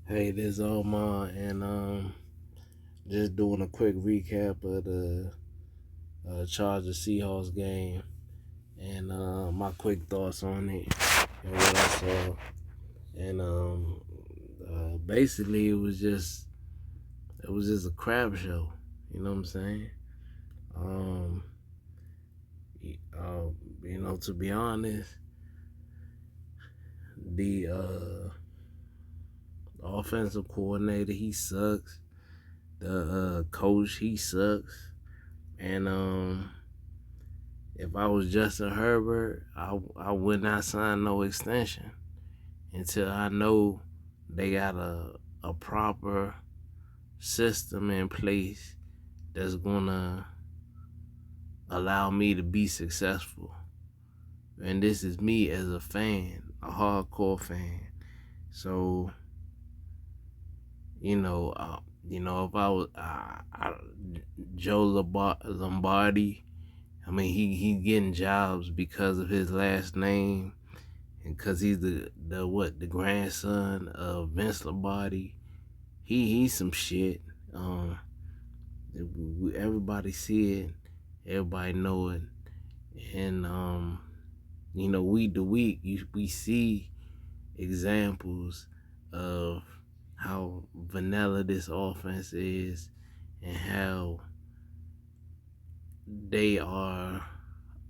Hey, this is Omar, and just doing a quick recap of the Chargers Seahawks game, and my quick thoughts on it and what I saw. And basically, it was just a crap show. You know what I'm saying? Um, uh, to be honest, the offensive coordinator, he sucks. The coach, he sucks. And if I was Justin Herbert, I would not sign no extension until I know they got a proper system in place that's gonna allow me to be successful. And this is me as a fan, a hardcore fan. So you know, if I was Joe Lombardi, I mean, he getting jobs because of his last name, and because he's the grandson of Vince Lombardi. He's some shit. Um, everybody see it, everybody know it, and week to week we see examples of how vanilla this offense is, and how they are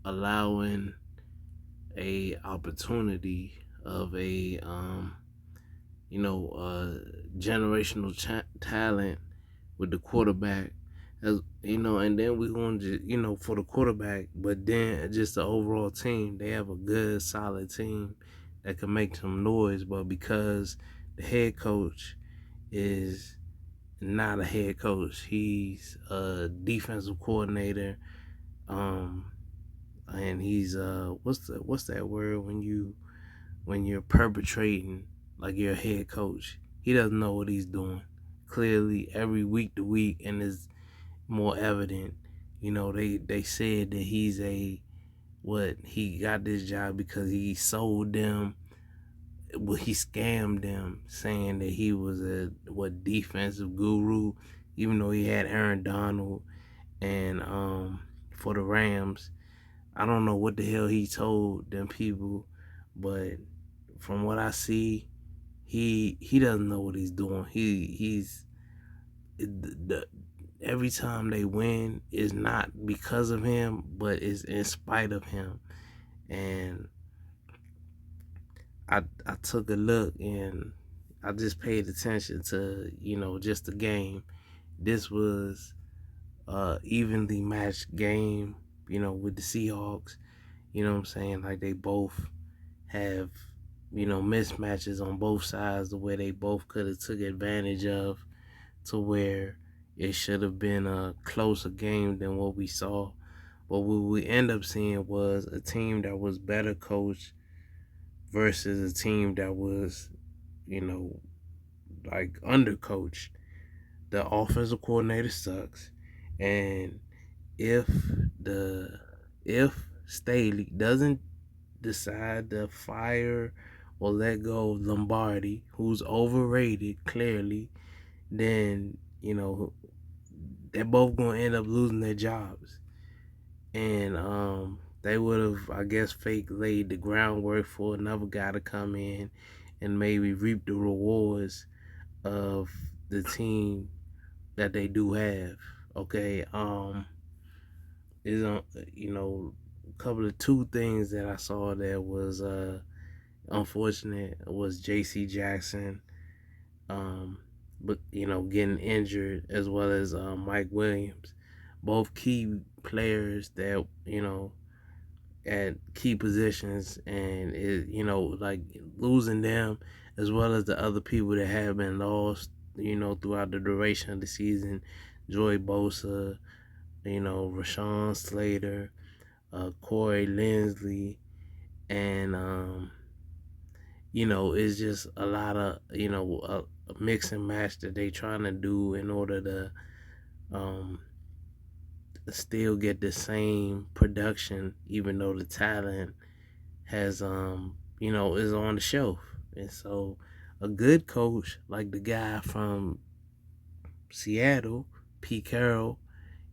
allowing a opportunity of a generational talent with the quarterback, as and then we're going to for the quarterback, but then just the overall team, they have a good solid team that can make some noise, but because the head coach is not a head coach, he's a defensive coordinator, um, and he's what's that word when you're perpetrating like you're a head coach. He doesn't know what he's doing. Clearly, every week to week, and it's more evident. They said that he's he got this job because he sold them. Well, he scammed them, saying that he was a defensive guru, even though he had Aaron Donald and for the Rams. I don't know what the hell he told them people, but from what I see, he doesn't know what he's doing. He's the every time they win is not because of him, but it's in spite of him. And I took a look, and I just paid attention to just the game. This was evenly matched game, with the Seahawks. You know what I'm saying? Like, they both have mismatches on both sides, the way they both could have took advantage of, to where it should have been a closer game than what we saw. But what we end up seeing was a team that was better coached versus a team that was, you know, like, undercoached. The offensive coordinator sucks, and if the if Staley doesn't decide to fire or let go of Lombardi, who's overrated clearly, then they're both gonna end up losing their jobs. And they would have, I guess, fake laid the groundwork for another guy to come in and maybe reap the rewards of the team that they do have. Okay, is a couple of two things that I saw that was unfortunate was J.C. Jackson, um, but getting injured, as well as Mike Williams, both key players that at key positions, and like, losing them, as well as the other people that have been lost throughout the duration of the season. Joy Bosa, Rashawn Slater, Corey Linsley, and it's just a lot of a mix and match that they trying to do in order to um, still get the same production, even though the talent has is on the shelf. And so A good coach, like the guy from Seattle, Pete Carroll,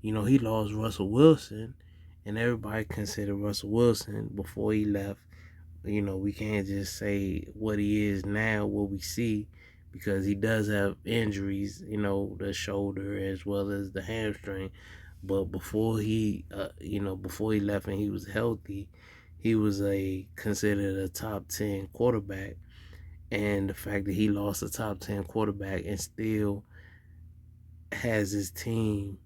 he lost Russell Wilson, and everybody considered Russell Wilson before he left. We can't just say what he is now, what we see, because he does have injuries, the shoulder as well as the hamstring. But before he left and he was healthy, he was considered a top 10 quarterback. And the fact that he lost a top 10 quarterback and still has his team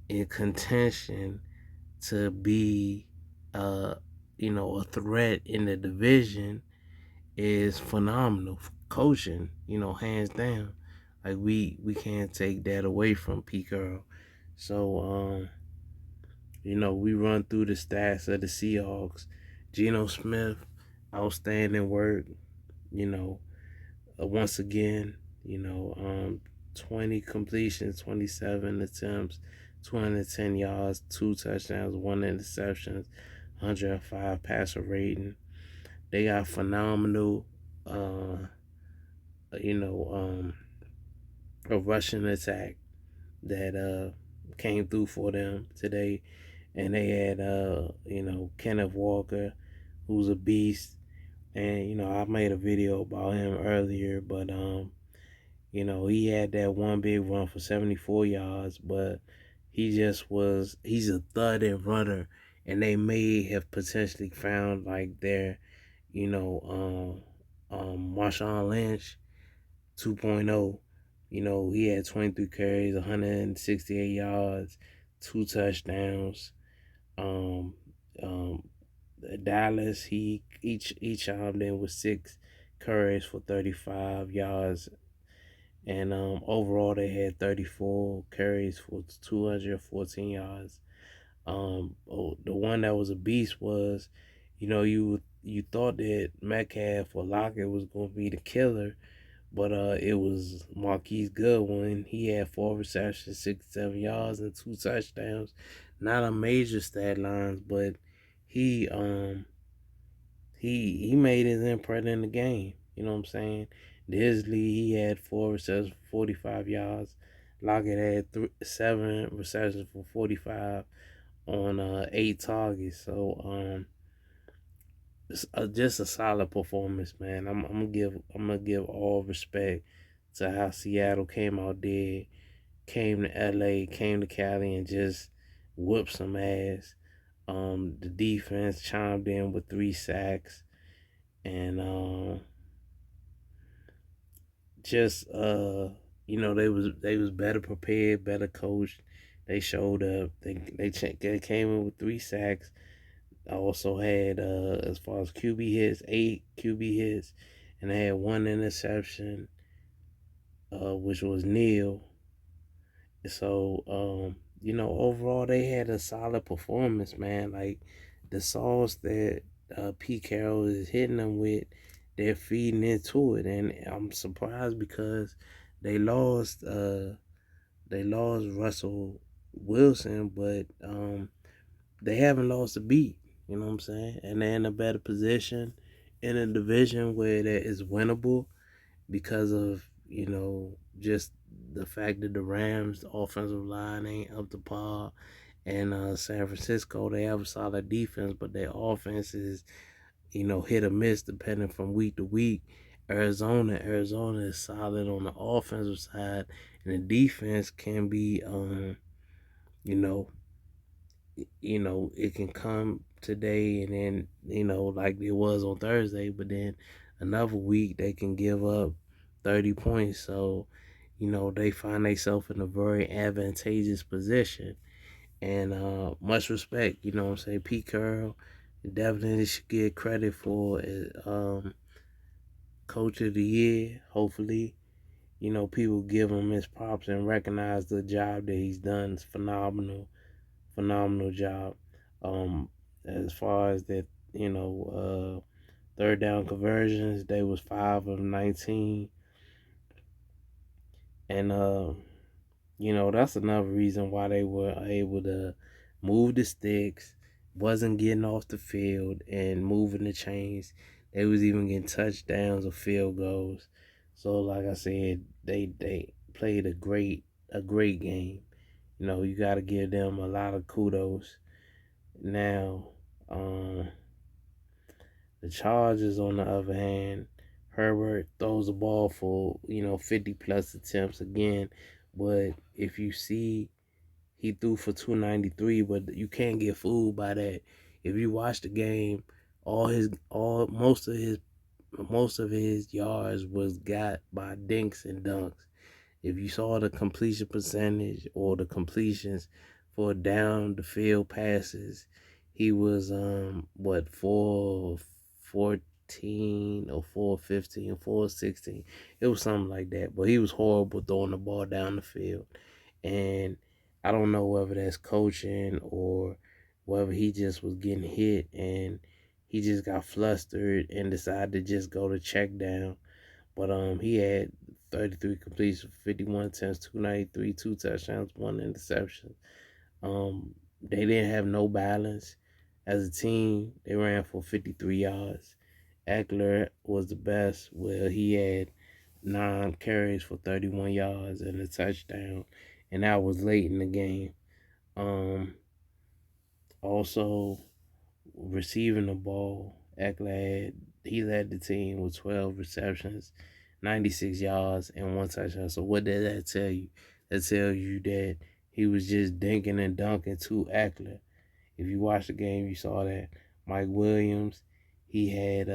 in contention to be, a threat in the division is phenomenal coaching, hands down. Like we can't take that away from Pete Carroll. So we run through the stats of the Seahawks. Geno Smith, outstanding work, you know, once again, 20 completions, 27 attempts, 210 yards, 2 touchdowns, 1 interception, 105 passer rating. They got phenomenal, you know, a rushing attack that came through for them today. And they had, Kenneth Walker, who's a beast. And, I made a video about him earlier, but, he had that one big run for 74 yards, but he's a thud and runner. And they may have potentially found like their, Marshawn Lynch 2.0. He had 23 carries, 168 yards, 2 touchdowns. Um, um, Dallas, each of them was 6 carries for 35 yards, and overall they had 34 carries for 214 yards. The one that was a beast was, you thought that Metcalf or Lockett was going to be the killer, but it was Marquise Goodwin. He had 4 receptions, 67 yards, and 2 touchdowns. Not a major stat lines, but he he made his imprint in the game. You know what I'm saying? Disley, he had 4 receptions for 45 yards. Lockett had 7 receptions for 45 on 8 targets. So it's just a solid performance, man. I'm gonna give all respect to how Seattle came out there, came to LA, came to Cali, and just whooped some ass. The defense chimed in with 3 sacks, and just they was better prepared, better coached. They showed up. They came in with 3 sacks. I also had as far as QB hits, 8 QB hits, and I had 1 interception, which was nil. So overall they had a solid performance, man. Like the sauce that Pete Carroll is hitting them with, they're feeding into it, and I'm surprised because they lost Russell Wilson, but they haven't lost a beat. You know what I'm saying? And they're in a better position in a division where that is winnable because of just the fact that the Rams' offensive line ain't up to par, and San Francisco, they have a solid defense, but their offense is hit or miss depending from week to week. Arizona is solid on the offensive side, and the defense can be you know it can come today and then like it was on Thursday, but then another week they can give up 30 points. So they find themselves in a very advantageous position, and much respect. What I'm saying? Pete Carroll definitely should get credit for coach of the year. Hopefully people give him his props and recognize the job that he's done. It's phenomenal job. As far as that, third down conversions, they was 5 of 19, and that's another reason why they were able to move the sticks, wasn't getting off the field and moving the chains. They was even getting touchdowns or field goals. So like I said, they played a great game. You got to give them a lot of kudos. Now, um, the Chargers, on the other hand, Herbert throws the ball for 50 plus attempts again, but if you see, he threw for 293, but you can't get fooled by that. If you watch the game, all most of his yards was got by dinks and dunks. If you saw the completion percentage or the completions for down the field passes, he was what 414 or 415, 416. It was something like that. But he was horrible throwing the ball down the field. And I don't know whether that's coaching or whether he just was getting hit and he just got flustered and decided to just go to check down. But he had 33 completions, 51 attempts, 293, two touchdowns, one interception. They didn't have no balance. As a team, they ran for 53 yards. Eckler was the best. Well, he had 9 carries for 31 yards and a touchdown, and that was late in the game. Also, receiving the ball, he led the team with 12 receptions, 96 yards, and one touchdown. So what did that tell you? That tells you that he was just dinking and dunking to Eckler. If you watched the game, you saw that Mike Williams, he had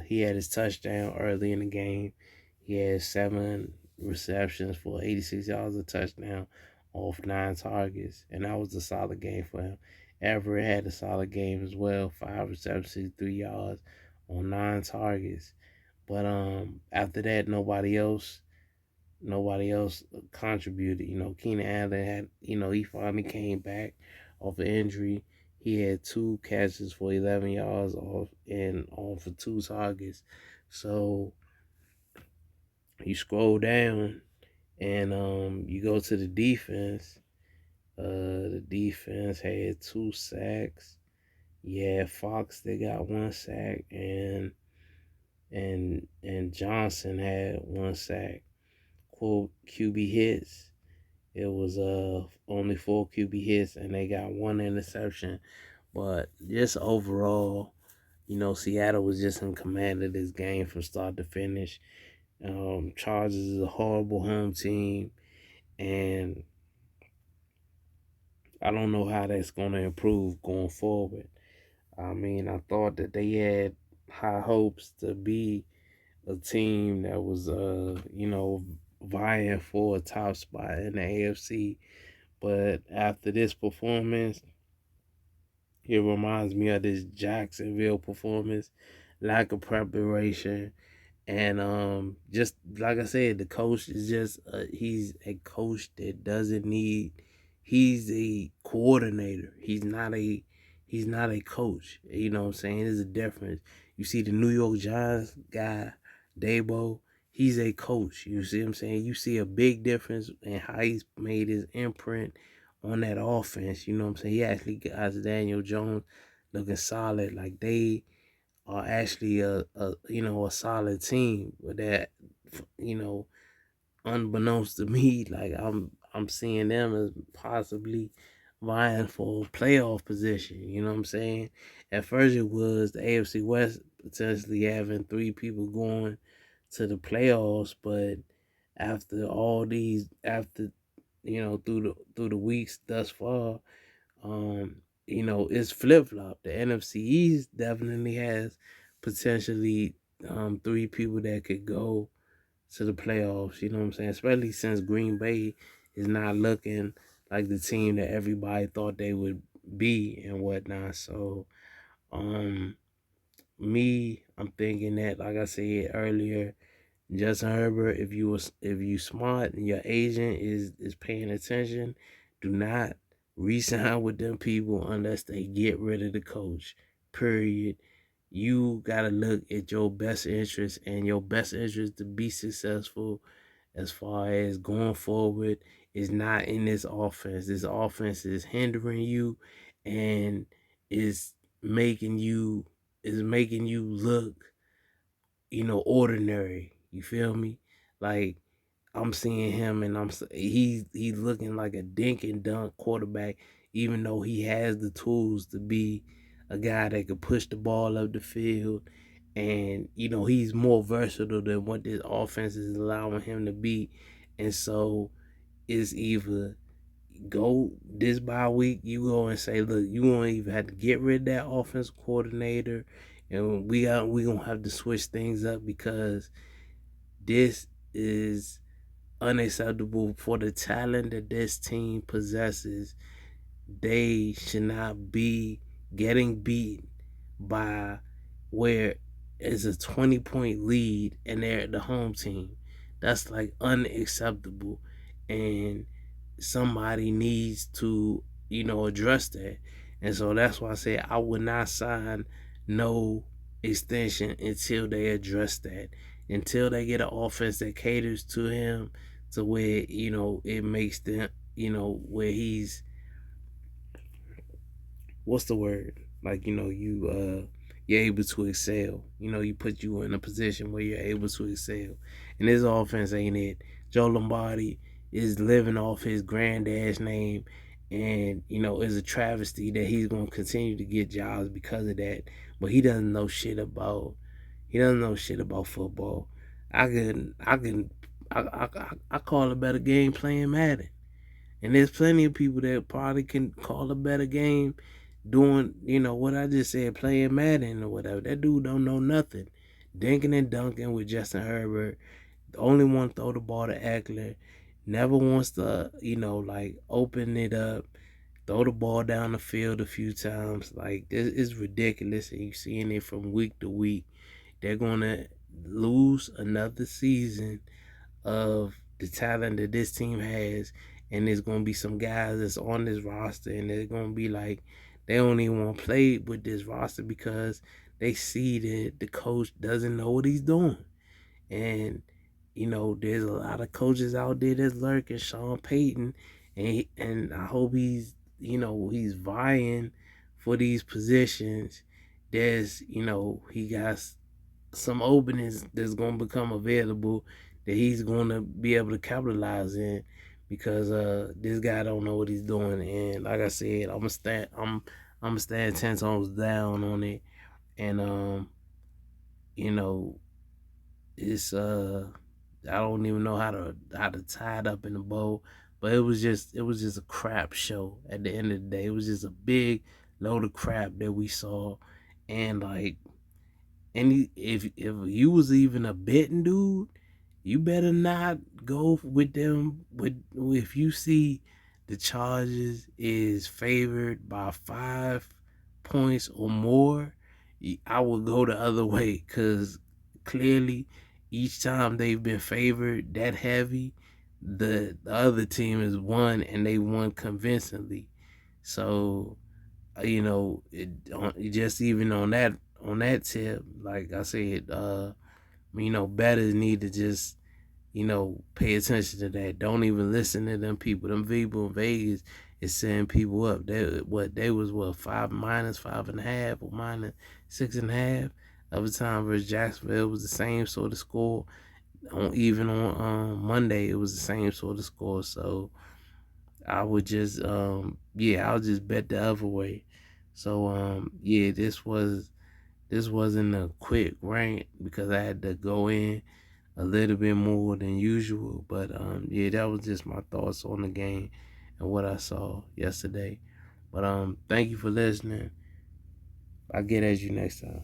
his touchdown early in the game. He had 7 receptions for 86 yards, a touchdown off 9 targets, and that was a solid game for him. Everett had a solid game as well, 5 receptions, 3 yards on 9 targets. But after that, nobody else contributed. Keenan Allen had, he finally came back off an injury. He had 2 catches for 11 yards off and on for 2 targets. So you scroll down and you go to the defense. The defense had 2 sacks. Yeah, Fox, they got 1 sack, and Johnson had 1 sack. Quote QB hits. It was only 4 QB hits, and they got 1 interception. But just overall, Seattle was just in command of this game from start to finish. Chargers is a horrible home team, and I don't know how that's going to improve going forward. I mean, I thought that they had high hopes to be a team that was, vying for a top spot in the AFC. But after this performance, it reminds me of this Jacksonville performance, lack of preparation, and just like I said, the coach is just he's a coach that doesn't need. He's a coordinator. He's not a coach. You know what I'm saying? There's a difference. You see the New York Giants guy, Dabo, he's a coach. You see what I'm saying? You see a big difference in how he's made his imprint on that offense. You know what I'm saying? He actually got Daniel Jones looking solid. Like they are actually a solid team. But that, you know unbeknownst to me, like I'm seeing them as possibly vying for a playoff position. You know what I'm saying? At first, it was the AFC West potentially having 3 people going to the playoffs, but after through the weeks thus far, um, it's flip flop. The NFC East definitely has potentially 3 people that could go to the playoffs. You know what I'm saying? Especially since Green Bay is not looking like the team that everybody thought they would be and whatnot. So, um, I'm thinking that, like I said earlier, Justin Herbert, if you smart and your agent is paying attention, do not re-sign with them people unless they get rid of the coach. Period. You gotta look at your best interest, and your best interest to be successful as far as going forward is not in this offense. This offense is hindering you and is making you look ordinary. You feel me? Like I'm seeing him, and he's looking like a dink and dunk quarterback, even though he has the tools to be a guy that could push the ball up the field, and he's more versatile than what this offense is allowing him to be, and so it's either go this bye week, you go and say, look, you gonna even have to get rid of that offense coordinator, and we gonna have to switch things up because this is unacceptable for the talent that this team possesses. They should not be getting beat by where it's a 20-point lead and they're the home team. That's like unacceptable. And somebody needs to, address that. And so that's why I say I would not sign no extension until they address that. Until they get an offense that caters to him to where, it makes them, where he's what's the word? Like, you're able to excel. You put you in a position where you're able to excel. And this offense ain't it. Joe Lombardi is living off his granddad's name, and it's a travesty that he's gonna continue to get jobs because of that. But he doesn't know shit about football. I call a better game playing Madden. And there's plenty of people that probably can call a better game doing, what I just said, playing Madden or whatever. That dude don't know nothing. Dinking and dunking with Justin Herbert. The only one throw the ball to Eckler. Never wants to, like open it up, throw the ball down the field a few times. Like, this is ridiculous. And you're seeing it from week to week. They're going to lose another season of the talent that this team has, and there's gonna be some guys that's on this roster, and they're gonna be like, they don't even want to play with this roster because they see that the coach doesn't know what he's doing. And there's a lot of coaches out there that's lurking. Sean Payton, and I hope he's vying for these positions. There's he got some openings that's going to become available that he's going to be able to capitalize in, because this guy don't know what he's doing. And like I said, I'm gonna stand 10 toes down on it. And you know it's I don't even know how to tie it up in a bow, but it was just a crap show at the end of the day. It was just a big load of crap that we saw. And like, and if you was even a betting dude, you better not go with them. If you see the Chargers is favored by 5 points or more, I would go the other way, because clearly each time they've been favored that heavy, the other team has won, and they won convincingly. So just even on that tip, like I said, bettors need to just pay attention to that. Don't even listen to them people. Them people in Vegas is setting people up. They was what, five, minus 5.5 or minus 6.5. Other time versus Jacksonville, it was the same sort of score. Even on Monday, it was the same sort of score. So I would just I'll just bet the other way. So this wasn't a quick rant because I had to go in a little bit more than usual. But that was just my thoughts on the game and what I saw yesterday. But thank you for listening. I'll get at you next time.